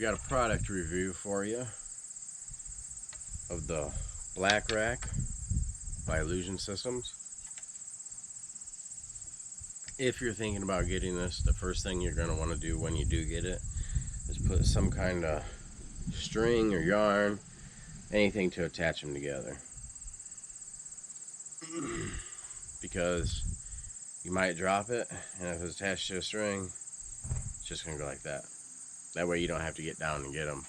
we got a product review for you of the Black Rack by Illusion Systems. If you're thinking about getting this, the first thing you're going to want to do when you do get it is put some kind of string or yarn, anything to attach them together. Because you might drop it, and if it's attached to a string, it's just going to go like that. That way you don't have to get down and get them.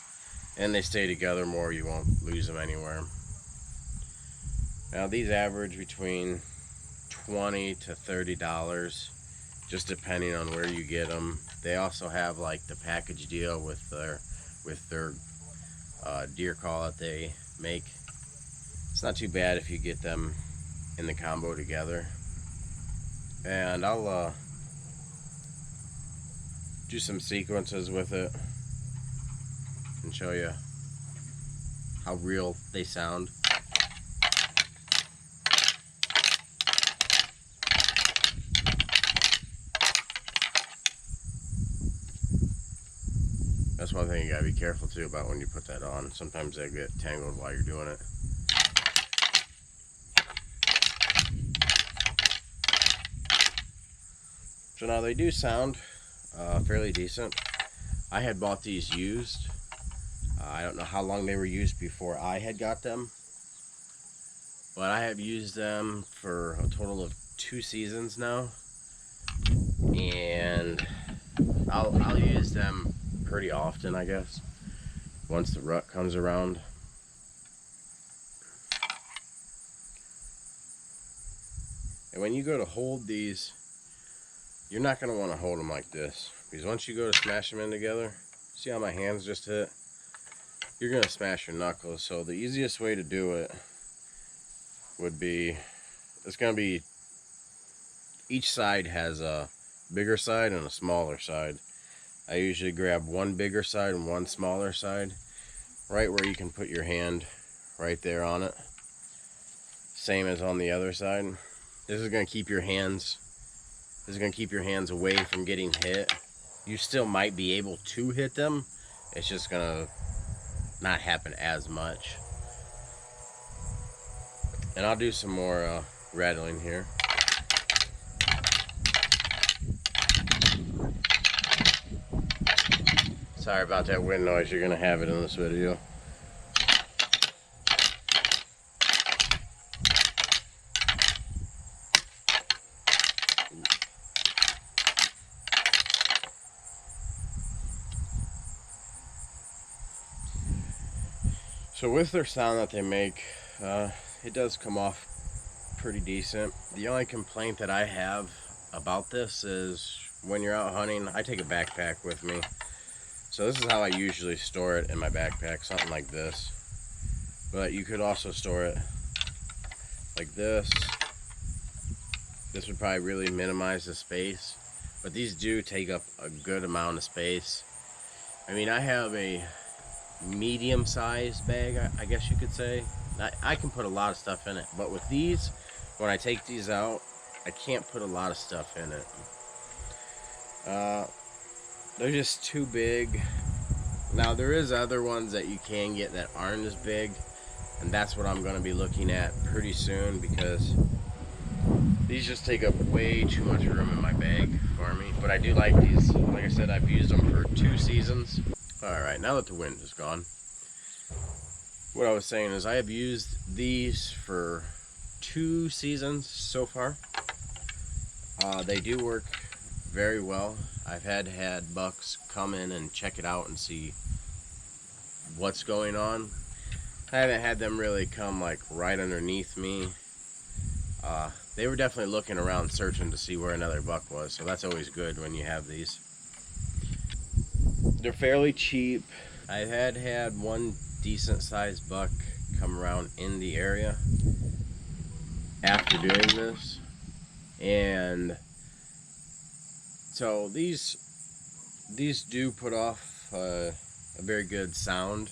And they stay together more, you won't lose them anywhere. Now these average between $20 to $30, just depending on where you get them. They also have like the package deal with their deer call that they make. It's not too bad if you get them in the combo together. And I'll do some sequences with it and show you how real they sound. That's one thing you gotta be careful too about when you put that on. Sometimes they get tangled while you're doing it. So now they do sound fairly decent. I had bought these used. I don't know how long they were used before I had got them, but I have used them for a total of 2 seasons now, and I'll use them pretty often, I guess, once the rut comes around. And when you go to hold these, you're not going to want to hold them like this, because once you go to smash them in together, see how my hands just hit? You're going to smash your knuckles. So the easiest way to do it would be, it's going to be, each side has a bigger side and a smaller side. I usually grab one bigger side and one smaller side, right where you can put your hand right there on it. Same as on the other side. This is going to keep your hands away from getting hit. You still might be able to hit them. It's just going to not happen as much. And I'll do some more rattling here. Sorry about that wind noise, you're going to have it in this video. So with their sound that they make, it does come off pretty decent. The only complaint that I have about this is when you're out hunting, I take a backpack with me. So this is how I usually store it in my backpack, something like this. But you could also store it like this. This would probably really minimize the space, but these do take up a good amount of space. I mean, I have a medium-sized bag, I guess you could say. I can put a lot of stuff in it, but with these, when I take these out, I can't put a lot of stuff in it. They're just too big. Now there is other ones that you can get that aren't as big, and that's what I'm going to be looking at pretty soon, because these just take up way too much room in my bag for me. But I do like these. Like I said, I've used them for 2 seasons. Alright, now that the wind is gone, what I was saying is I have used these for 2 seasons so far. They do work very well. I've had bucks come in and check it out and see what's going on. I haven't had them really come like right underneath me. They were definitely looking around searching to see where another buck was, so that's always good when you have these. They're fairly cheap. I've had one decent sized buck come around in the area after doing this, and so these do put off a very good sound.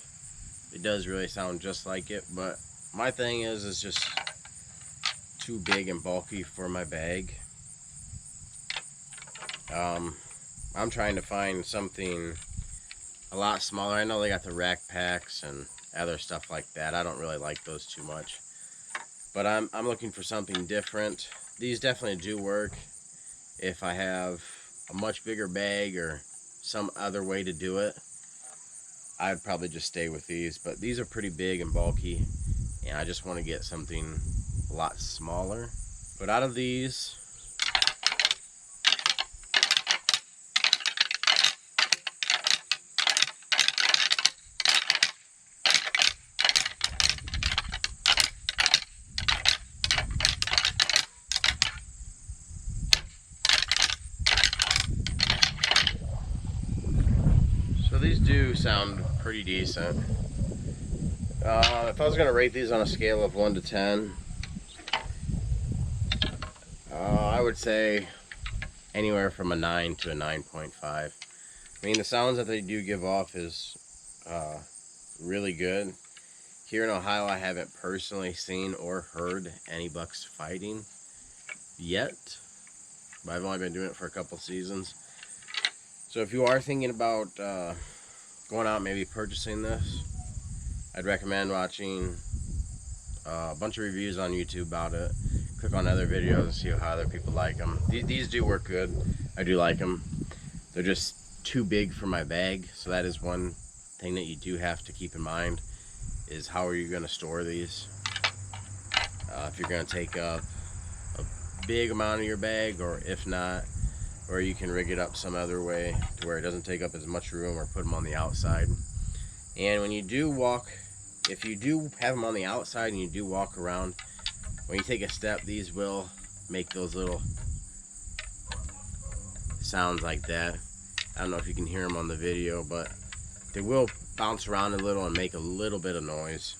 It does really sound just like it, but my thing is it's just too big and bulky for my bag. I'm trying to find something a lot smaller. I know they got the rack packs and other stuff like that. I don't really like those too much, but I'm looking for something different. These definitely do work if I have a much bigger bag or some other way to do it. I'd probably just stay with these, but these are pretty big and bulky, and I just want to get something a lot smaller. But out of these, so these do sound pretty decent. If I was going to rate these on a scale of 1 to 10, I would say anywhere from a 9 to a 9.5. I mean, the sounds that they do give off is really good. Here in Ohio, I haven't personally seen or heard any bucks fighting yet, but I've only been doing it for a couple seasons. So if you are thinking about going out and maybe purchasing this, I'd recommend watching a bunch of reviews on YouTube about it. Click on other videos and see how other people like them. These do work good. I do like them. They're just too big for my bag, so that is one thing that you do have to keep in mind, is how are you going to store these. If you're going to take up a big amount of your bag, or if not, or you can rig it up some other way to where it doesn't take up as much room, or put them on the outside. And when you do walk, if you do have them on the outside and you do walk around, when you take a step, these will make those little sounds like that. I don't know if you can hear them on the video, but they will bounce around a little and make a little bit of noise.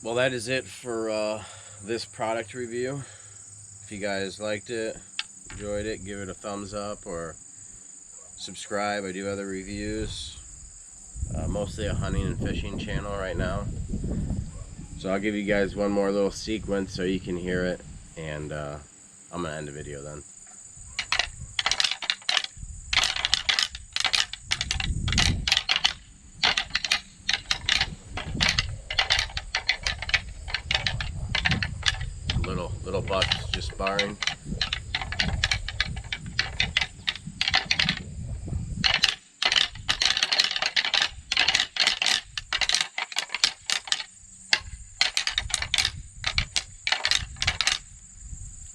Well, that is it for this product review. If you guys liked it, enjoyed it, give it a thumbs up or subscribe. I do other reviews, mostly a hunting and fishing channel right now. So I'll give you guys one more little sequence so you can hear it, and I'm going to end the video then. Little bucks just sparring.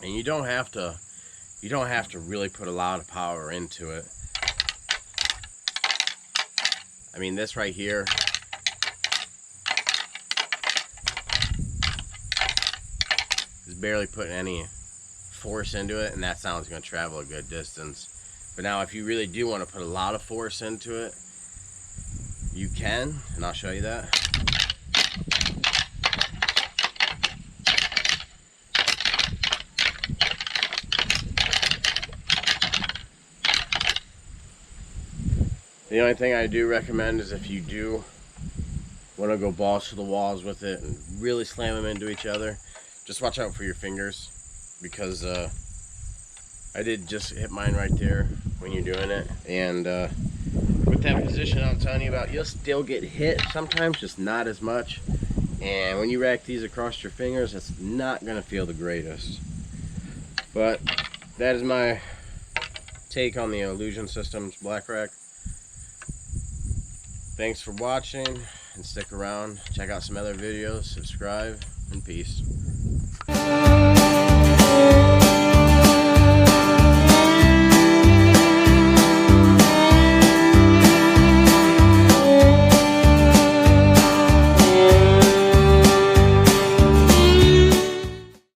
And you don't have to really put a lot of power into it. I mean, this right here, is barely putting any force into it, and that sound's going to travel a good distance. But now if you really do want to put a lot of force into it, you can, and I'll show you that. The only thing I do recommend is if you do want to go balls to the walls with it and really slam them into each other, just watch out for your fingers, because I did just hit mine right there when you're doing it. And with that position I'm telling you about, you'll still get hit sometimes, just not as much. And when you rack these across your fingers, it's not going to feel the greatest. But that is my take on the Illusion Systems Black Rack. Thanks for watching, and stick around, check out some other videos, subscribe, and peace.